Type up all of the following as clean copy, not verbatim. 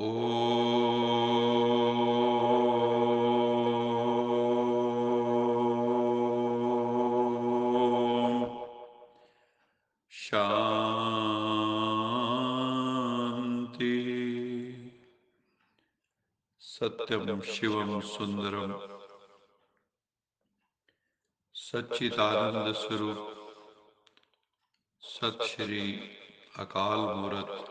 ओम शांति। सत्यम शिवम सुंदरम सच्चिदानंद स्वरूप सत श्री अकाल मूरत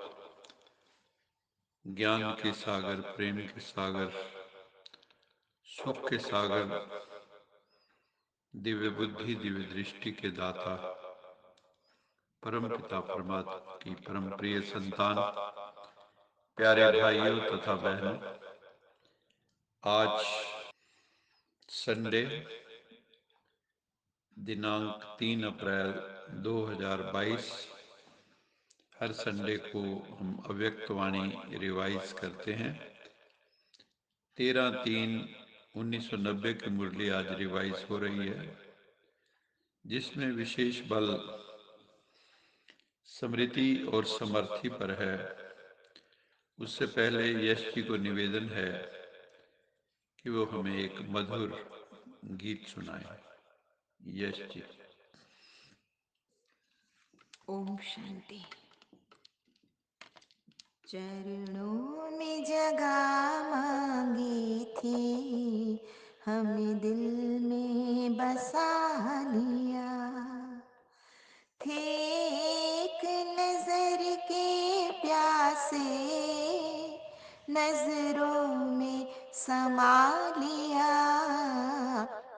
ज्ञान के सागर, प्रेम के सागर, सुख के सागर, दिव्य बुद्धि दिव्य दृष्टि के दाता परम पिता परमात्मा की परम प्रिय संतान, प्यारे भाइयों तथा बहनों, आज संडे दिनांक 3 अप्रैल 2022, हर संडे को हम अव्यक्त वाणी रिवाइज करते हैं। 13/3/1990 की मुरली आज रिवाइज हो रही है, जिसमें विशेष बल स्मृति और समर्थी पर है। उससे पहले यश जी को निवेदन है कि वो हमें एक मधुर गीत सुनाए। यश जी। ओम शांति। चरणों में जगह मांगी थी, हमें दिल में बसा लिया। थे एक नजर के प्यासे, नजरों में समा लिया।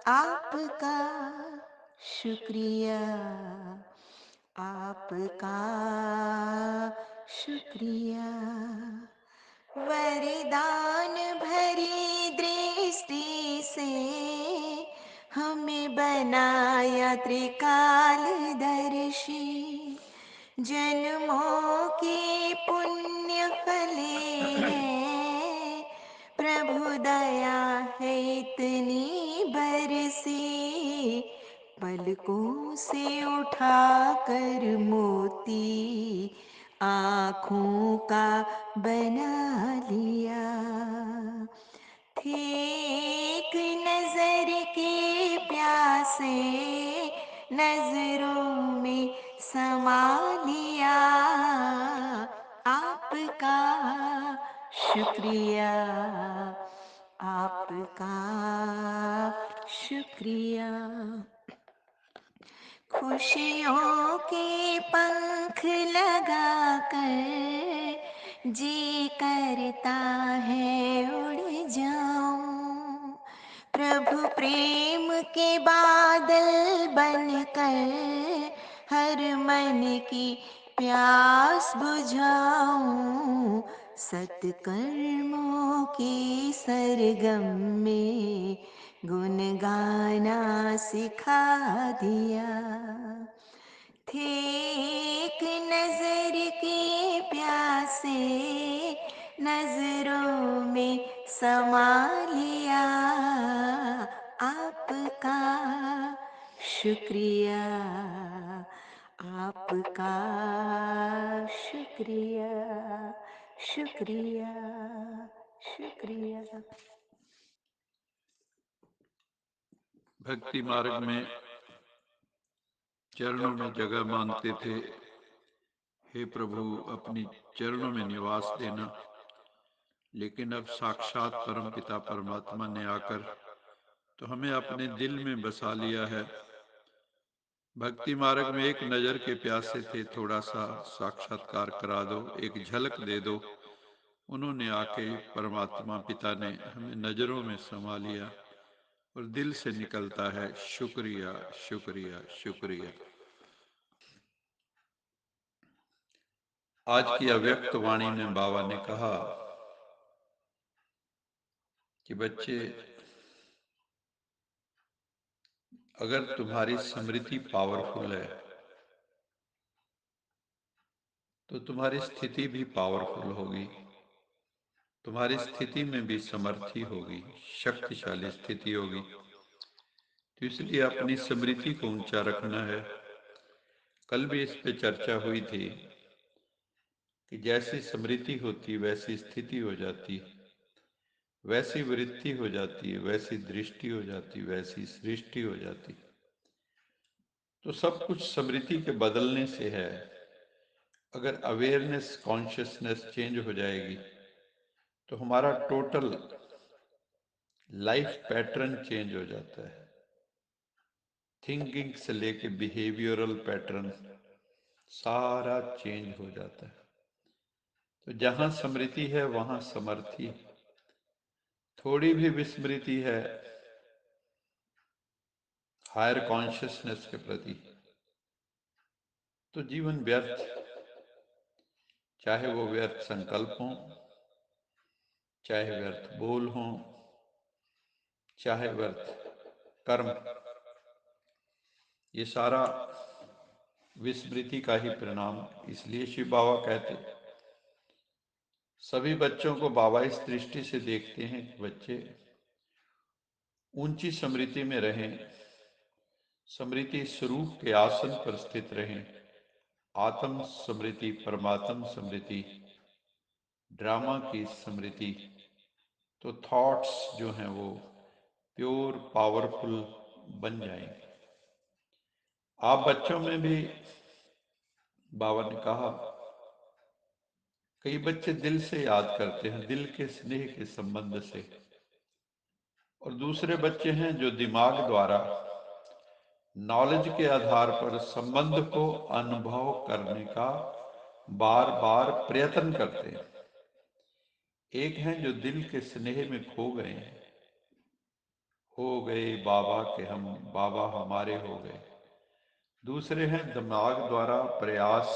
आपका शुक्रिया, आपका शुक्रिया। वरदान भरी दृष्टि से हमें बनाया त्रिकालदर्शी। जन्मों की पुण्य फले हैं, प्रभु दया है इतनी बरसी। पलकों से उठा कर मोती आँखों का बना लिया। थे एक नजर के प्यासे, नजरों में समा लिया। आपका शुक्रिया, आपका शुक्रिया। खुशियों के पंख लगाकर जी करता है उड़ जाऊं। प्रभु प्रेम के बादल बनकर हर मन की प्यास बुझाऊं। सत्कर्मों की सरगम में गुन गाना सिखा दिया। थे एक नजर के प्यासे, नजरों में समा लिया। आपका शुक्रिया, आपका शुक्रिया, शुक्रिया, शुक्रिया। भक्ति मार्ग में चरणों में जगह मांगते थे। हे प्रभु, अपनी चरणों में निवास देना। लेकिन अब साक्षात परम पिता परमात्मा ने आकर तो हमें अपने दिल में बसा लिया है। भक्ति मार्ग में एक नजर के प्यासे थे, थोड़ा सा साक्षात्कार करा दो, एक झलक दे दो। उन्होंने आके परमात्मा पिता ने हमें नजरों में समा लिया और दिल से निकलता है शुक्रिया, शुक्रिया, शुक्रिया। आज की अव्यक्त वाणी में बाबा ने कहा कि बच्चे, अगर तुम्हारी स्मृति पावरफुल है तो तुम्हारी स्थिति भी पावरफुल होगी। तुम्हारी स्थिति में भी समर्थी होगी, शक्तिशाली स्थिति होगी। तो इसलिए अपनी स्मृति को ऊंचा रखना है। कल भी इस पे चर्चा हुई थी कि जैसी स्मृति होती वैसी स्थिति हो जाती, वैसी वृत्ति हो जाती है, वैसी दृष्टि हो जाती, वैसी सृष्टि हो जाती। तो सब कुछ स्मृति के बदलने से है। अगर अवेयरनेस, कॉन्शियसनेस चेंज हो जाएगी तो हमारा टोटल लाइफ पैटर्न चेंज हो जाता है। थिंकिंग से लेके बिहेवियरल पैटर्न सारा चेंज हो जाता है। तो जहां स्मृति है वहां समर्थी है। थोड़ी भी विस्मृति है हायर कॉन्शियसनेस के प्रति तो जीवन व्यर्थ, चाहे वो व्यर्थ संकल्प हो, चाहे व्यर्थ बोल हो, चाहे व्यर्थ कर्म, ये सारा विस्मृति का ही परिणाम। इसलिए शिव बाबा कहते सभी बच्चों को बाबा इस दृष्टि से देखते हैं कि बच्चे ऊंची स्मृति में रहें, स्मृति स्वरूप के आसन पर स्थित रहें। आत्म स्मृति, परमात्म स्मृति, ड्रामा की स्मृति, तो थॉट्स जो हैं वो प्योर पावरफुल बन जाएंगे। आप बच्चों में भी, बाबा ने कहा, कई बच्चे दिल से याद करते हैं, दिल के स्नेह के संबंध से, और दूसरे बच्चे हैं जो दिमाग द्वारा नॉलेज के आधार पर संबंध को अनुभव करने का बार बार प्रयत्न करते हैं। एक हैं जो दिल के स्नेह में खो गए हैं, हो गए बाबा के हम, बाबा हमारे हो गए। दूसरे हैं दिमाग द्वारा प्रयास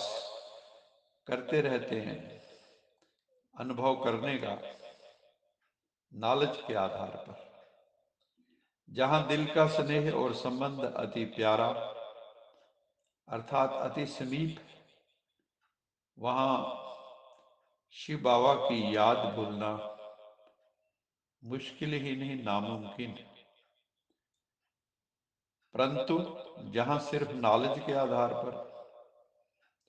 करते रहते हैं अनुभव करने का, नॉलेज के आधार पर। जहां दिल का स्नेह और संबंध अति प्यारा अर्थात अति समीप, वहां शिव बाबा की याद भूलना मुश्किल ही नहीं, नामुमकिन। परंतु जहां सिर्फ नॉलेज के आधार पर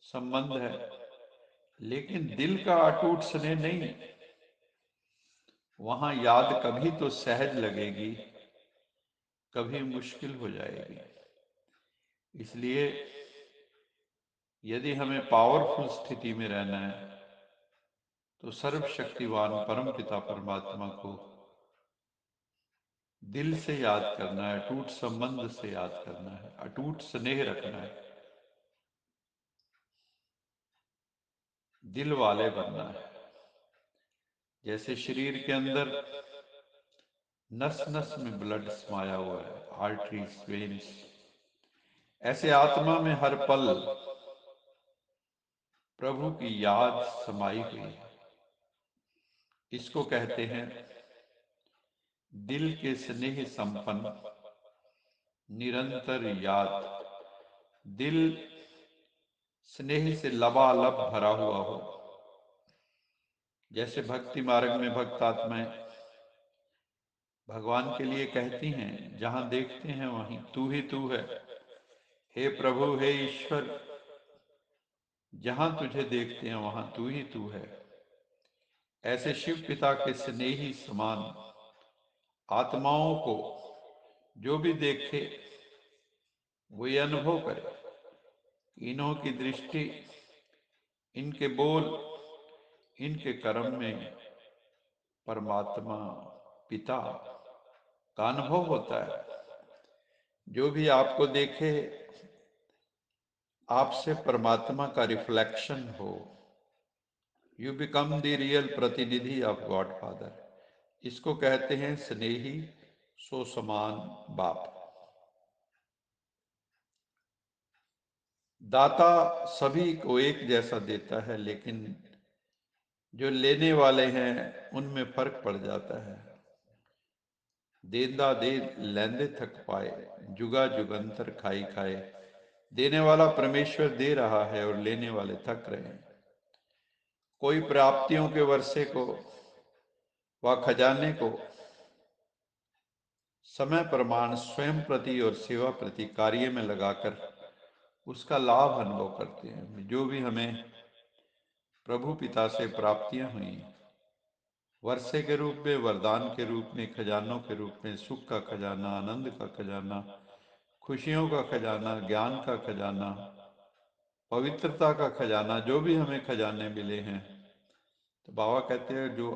संबंध है लेकिन दिल का अटूट स्नेह नहीं, वहां याद कभी तो सहज लगेगी, कभी मुश्किल हो जाएगी। इसलिए यदि हमें पावरफुल स्थिति में रहना है तो सर्वशक्तिवान परम पिता परमात्मा को दिल से याद करना है, अटूट संबंध से याद करना है, अटूट स्नेह रखना है, दिल वाले बनना है। जैसे शरीर के अंदर नस नस में ब्लड समाया हुआ है, आर्टरीज, वेन्स, ऐसे आत्मा में हर पल प्रभु की याद समाई हुई है। इसको कहते हैं दिल के स्नेह संपन्न निरंतर याद। दिल स्नेह से लबालब भरा हुआ हो। जैसे भक्ति मार्ग में भक्त आत्माएं भगवान के लिए कहती हैं, जहां देखते हैं वहीं तू ही तू है, हे प्रभु, हे ईश्वर, जहां तुझे देखते हैं वहां तू ही तू है। ऐसे शिव पिता के स्नेही समान आत्माओं को जो भी देखे वो ये अनुभव करे, इन्हों की दृष्टि, इनके बोल, इनके कर्म में परमात्मा पिता का अनुभव होता है। जो भी आपको देखे आपसे परमात्मा का रिफ्लेक्शन हो। यू बिकम द रियल प्रतिनिधि ऑफ गॉड फादर। इसको कहते हैं स्नेही सो समान बाप। दाता सभी को एक जैसा देता है लेकिन जो लेने वाले हैं उनमें फर्क पड़ जाता है। देंदा दे लैंदे थक पाए, जुगा जुगंतर खाई खाए। देने वाला परमेश्वर दे रहा है और लेने वाले थक रहे हैं। कोई प्राप्तियों के वर्षे को व खजाने को समय प्रमाण स्वयं प्रति और सेवा प्रति कार्य में लगाकर उसका लाभ अनुभव करते हैं। जो भी हमें प्रभु पिता से प्राप्तियां हुई। वर्षे के रूप में, वरदान के रूप में, खजानों के रूप में, सुख का खजाना, आनंद का खजाना, खुशियों का खजाना, ज्ञान का खजाना, पवित्रता का खजाना, जो भी हमें खजाने मिले हैं, तो बाबा कहते हैं जो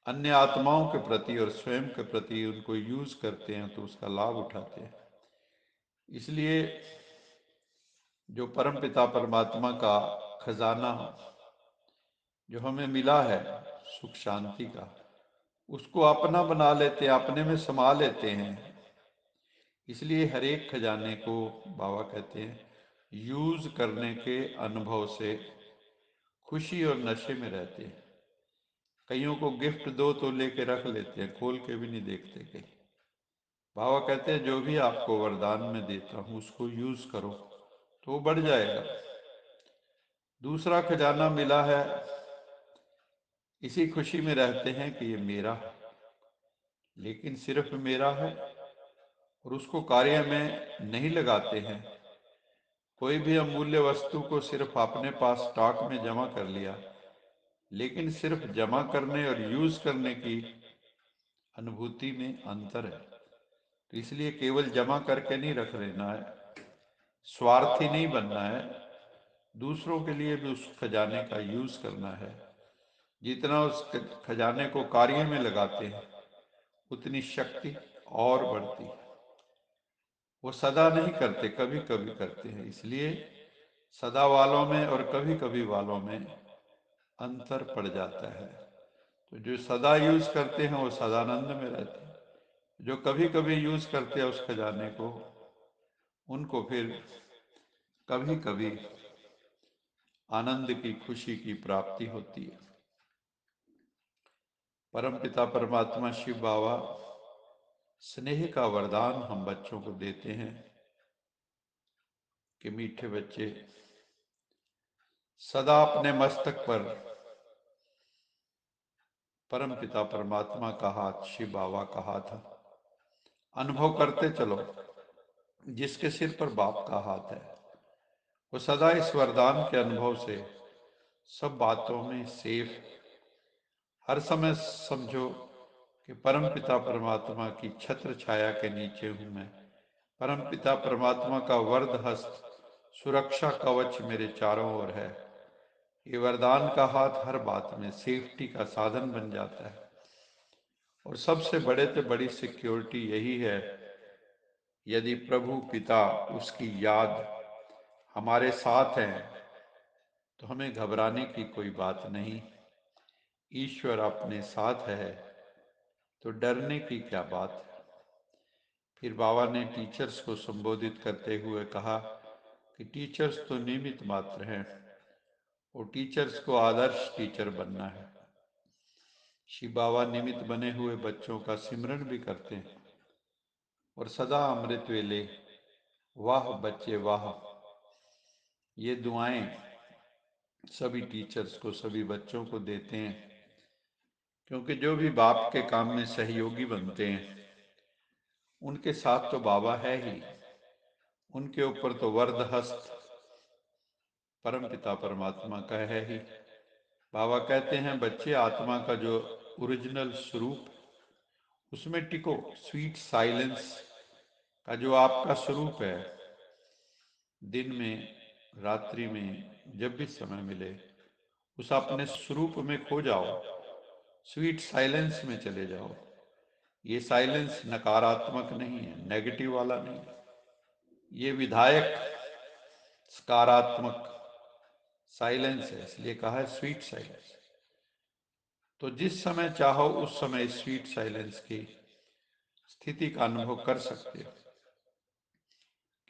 अन्य आत्माओं के प्रति और स्वयं के प्रति उनको यूज करते हैं तो उसका लाभ उठाते हैं। इसलिए जो परमपिता परमात्मा का खजाना जो हमें मिला है, सुख शांति का, उसको अपना बना लेते हैं, अपने में समा लेते हैं। इसलिए हर एक खजाने को बाबा कहते हैं यूज करने के अनुभव से खुशी और नशे में रहते हैं। कईयों को गिफ्ट दो तो लेके रख लेते हैं, खोल के भी नहीं देखते कहीं। बाबा कहते हैं जो भी आपको वरदान में देता हूँ उसको यूज करो तो वो बढ़ जाएगा। दूसरा खजाना मिला है, इसी खुशी में रहते हैं कि ये मेरा है, लेकिन सिर्फ मेरा है, और उसको कार्य में नहीं लगाते हैं। कोई भी अमूल्य वस्तु को सिर्फ अपने पास स्टॉक में जमा कर लिया, लेकिन सिर्फ जमा करने और यूज करने की अनुभूति में अंतर है। तो इसलिए केवल जमा करके नहीं रख लेना है, स्वार्थी नहीं बनना है, दूसरों के लिए भी उस खजाने का यूज करना है। जितना उस खजाने को कार्य में लगाते हैं उतनी शक्ति और बढ़ती है। वो सदा नहीं करते, कभी कभी करते हैं, इसलिए सदा वालों में और कभी कभी वालों में अंतर पड़ जाता है। तो जो सदा यूज करते हैं वो सदानंद में रहते हैं, जो कभी कभी यूज करते हैं उस खजाने को, उनको फिर कभी कभी आनंद की, खुशी की प्राप्ति होती है। परमपिता परमात्मा शिव बाबा स्नेह का वरदान हम बच्चों को देते हैं कि मीठे बच्चे सदा अपने मस्तक पर परमपिता परमात्मा का हाथ, शिव बाबा का हाथ अनुभव करते चलो। जिसके सिर पर बाप का हाथ है वो सदा इस वरदान के अनुभव से सब बातों में सेफ। हर समय समझो कि परमपिता परमात्मा की छत्र छाया के नीचे हूं मैं। परमपिता परमात्मा का वरद हस्त, सुरक्षा कवच मेरे चारों ओर है। ये वरदान का हाथ हर बात में सेफ्टी का साधन बन जाता है। और सबसे बड़े से बड़ी सिक्योरिटी यही है, यदि प्रभु पिता, उसकी याद हमारे साथ है तो हमें घबराने की कोई बात नहीं। ईश्वर अपने साथ है तो डरने की क्या बात है। फिर बाबा ने टीचर्स को संबोधित करते हुए कहा कि टीचर्स तो निमित्त मात्र हैं, और टीचर्स को आदर्श टीचर बनना है। शिव बाबा निमित्त बने हुए बच्चों का सिमरन भी करते हैं और सदा अमृत वेले वाह बच्चे वाह, ये दुआएं सभी टीचर्स को, सभी बच्चों को देते हैं। क्योंकि जो भी बाप के काम में सहयोगी बनते हैं उनके साथ तो बाबा है ही, उनके ऊपर तो वरद हस्त परमपिता परमात्मा का है ही। बाबा कहते हैं बच्चे आत्मा का जो ओरिजिनल स्वरूप उसमें टिको। स्वीट साइलेंस का जो आपका स्वरूप है, दिन में, रात्रि में, जब भी समय मिले उस अपने स्वरूप में खो जाओ, स्वीट साइलेंस में चले जाओ। ये साइलेंस नकारात्मक नहीं है, नेगेटिव वाला नहीं है, ये विधायक सकारात्मक साइलेंस है, इसलिए कहा है स्वीट साइलेंस। तो जिस समय चाहो उस समय स्वीट साइलेंस की स्थिति का अनुभव कर सकते हो,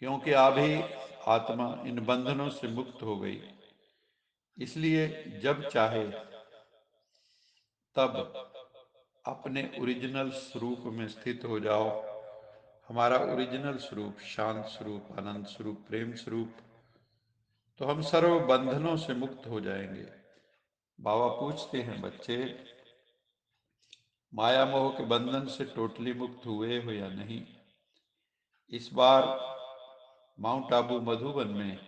क्योंकि अभी आत्मा इन बंधनों से मुक्त हो गई। इसलिए जब चाहे तब अपने ओरिजिनल स्वरूप में स्थित हो जाओ। हमारा ओरिजिनल स्वरूप शांत स्वरूप, आनंद स्वरूप, प्रेम स्वरूप, तो हम सर्व बंधनों से मुक्त हो जाएंगे। बाबा पूछते हैं बच्चे माया मोह के बंधन से टोटली मुक्त हुए हो या नहीं। इस बार माउंट आबू मधुबन में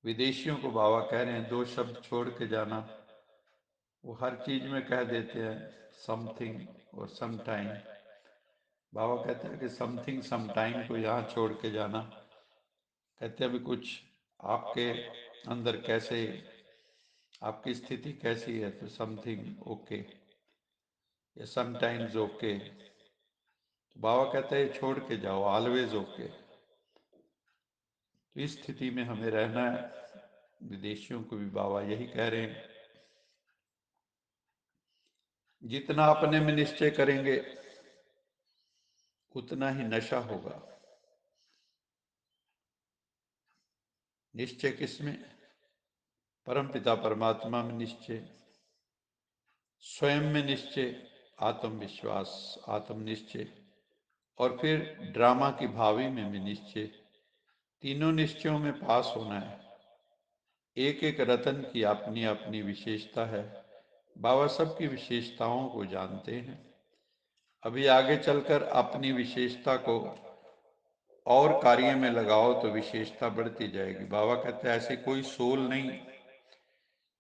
विदेशियों को बाबा कह रहे हैं 2 शब्द छोड़ के जाना। वो हर चीज में कह देते हैं समथिंग और समटाइम। बाबा कहते हैं कि समथिंग समटाइम को यहाँ छोड़ के जाना। कहते हैं अभी कुछ आपके अंदर कैसे, आपकी स्थिति कैसी है, तो समथिंग ओके या समटाइम्स ओके। तो बाबा कहते हैं छोड़ के जाओ, ऑलवेज ओके। तो इस स्थिति में हमें रहना है। विदेशियों को भी बाबा यही कह रहे हैं, जितना अपने में निश्चय करेंगे उतना ही नशा होगा। निश्चय किसमें? परमपिता परमात्मा में निश्चय, स्वयं में निश्चय, आत्मविश्वास, आत्मनिश्चय, और फिर ड्रामा की भावी में भी निश्चय। तीनों निश्चयों में पास होना है। एक एक रतन की अपनी अपनी विशेषता है। बाबा सबकी विशेषताओं को जानते हैं। अभी आगे चलकर अपनी विशेषता को और कार्य में लगाओ तो विशेषता बढ़ती जाएगी। बाबा कहते हैं ऐसे कोई सोल नहीं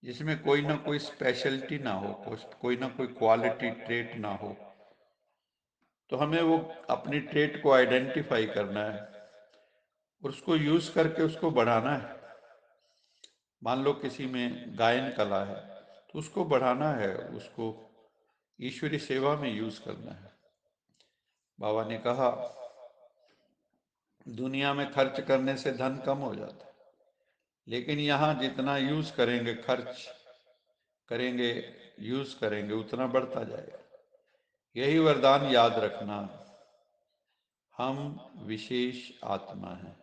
जिसमें कोई ना कोई स्पेशलिटी ना हो, कोई ना कोई क्वालिटी ट्रेट ना हो। तो हमें वो अपनी ट्रेट को आइडेंटिफाई करना है और उसको यूज करके उसको बढ़ाना है। मान लो किसी में गायन कला है तो उसको बढ़ाना है, उसको ईश्वरी सेवा में यूज करना है। बाबा ने कहा दुनिया में खर्च करने से धन कम हो जाता है, लेकिन यहाँ जितना यूज करेंगे, खर्च करेंगे, यूज करेंगे, उतना बढ़ता जाएगा। यही वरदान याद रखना, हम विशेष आत्मा हैं।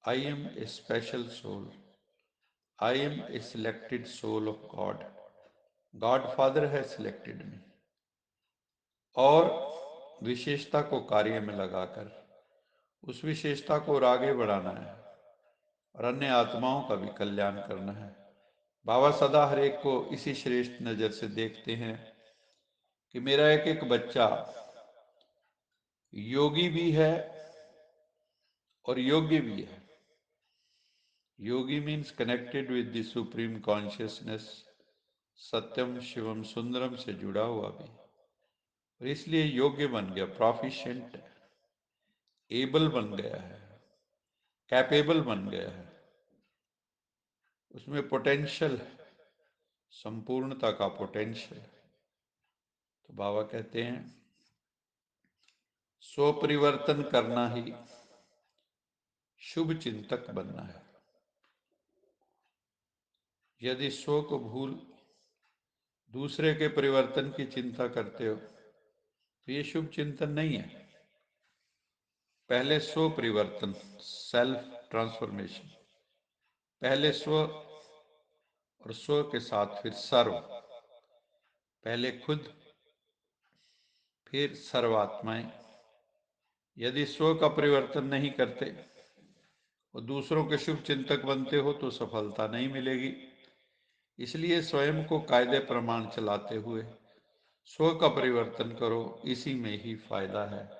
I am a special soul, I am a selected soul of God, God father है सिलेक्टेड मी। और विशेषता को कार्य में लगाकर उस विशेषता को और आगे बढ़ाना है और अन्य आत्माओं का भी कल्याण करना है। बाबा सदा हर एक को इसी श्रेष्ठ नजर से देखते हैं कि मेरा एक एक बच्चा योगी भी है और योग्य भी है। Yogi means connected with the supreme consciousness, सत्यम शिवम सुंदरम से जुड़ा हुआ भी, और इसलिए योग्य बन गया, प्रोफिशिएंट, एबल बन गया है, कैपेबल बन गया है। उसमें पोटेंशियल, संपूर्णता का पोटेंशियल। तो बाबा कहते हैं स्व परिवर्तन करना ही शुभ चिंतक बनना है। यदि स्व को भूल दूसरे के परिवर्तन की चिंता करते हो तो ये शुभ चिंतन नहीं है। पहले स्व परिवर्तन, सेल्फ ट्रांसफॉर्मेशन, पहले स्व और स्व के साथ फिर सर्व। पहले खुद फिर सर्वात्माएं। यदि स्व का परिवर्तन नहीं करते और दूसरों के शुभ चिंतक बनते हो तो सफलता नहीं मिलेगी। इसलिए स्वयं को कायदे प्रमाण चलाते हुए स्व का परिवर्तन करो, इसी में ही फायदा है।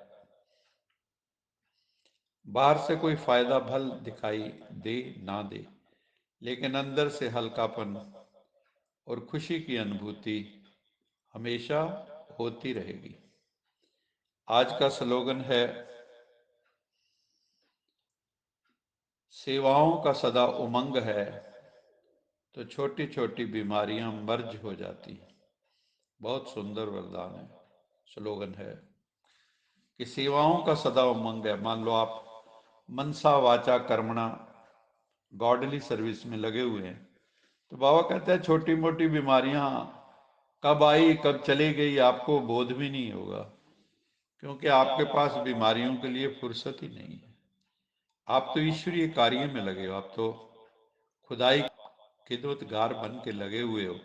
बाहर से कोई फायदा भल दिखाई दे ना दे, लेकिन अंदर से हल्कापन और खुशी की अनुभूति हमेशा होती रहेगी। आज का स्लोगन है सेवाओं का सदा उमंग है तो छोटी छोटी बीमारियां मर्ज हो जाती हैं। बहुत सुंदर वरदान है, स्लोगन है कि सेवाओं का सदा उमंग है। मान लो आप मनसा वाचा कर्मणा गॉडली सर्विस में लगे हुए हैं, तो बाबा कहते हैं छोटी मोटी बीमारियां कब आई कब चली गई आपको बोध भी नहीं होगा, क्योंकि आपके पास बीमारियों के लिए फुर्सत ही नहीं है। आप तो ईश्वरीय कार्य में लगे हो, आप तो खुदाई खिदमतगार बन के लगे हुए हो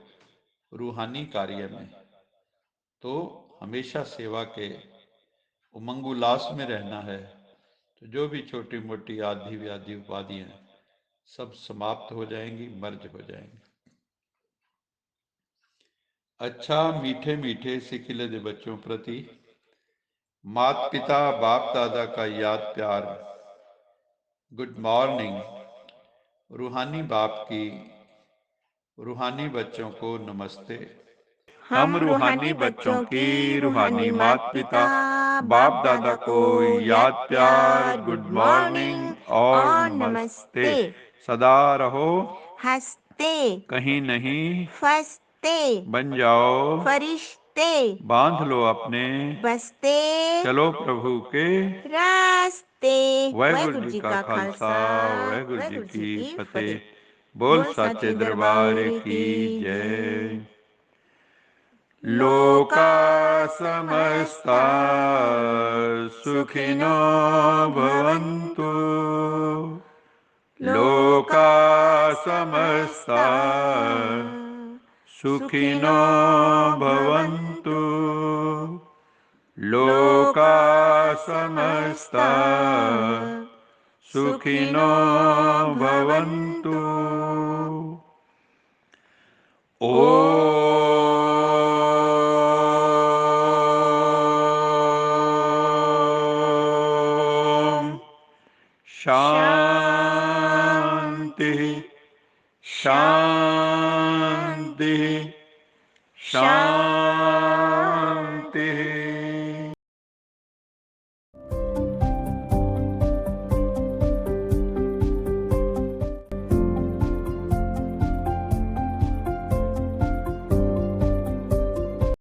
रूहानी कार्य में। तो हमेशा सेवा के उमंग उल्लास में रहना है। तो जो भी छोटी मोटी आदि व्याधि उपाधियां सब समाप्त हो जाएंगी, मर्ज हो जाएंगी। अच्छा मीठे मीठे सिखिले दे बच्चों प्रति मात पिता बाप दादा का याद प्यार, गुड मॉर्निंग। रूहानी बाप की रूहानी बच्चों को नमस्ते। हम रूहानी बच्चों की रूहानी माता पिता बाप दादा को याद प्यार गुड मॉर्निंग और नमस्ते। सदा रहो हंसते कहीं नहीं फंसते बन जाओ फरिश्ते बांध लो अपने बसते चलो प्रभु के रास्ते। वाहेगुरु जी का खालसा वाहेगुरु जी की फतेह। बोल साचे दरबार की जय। लोका समस्ता सुखिनो भवन्तु। लोका समस्ता सुखिनो भवन्तु। लोका समस्ता सुखिनो भवन्तु। ओम शांति शांति शांति।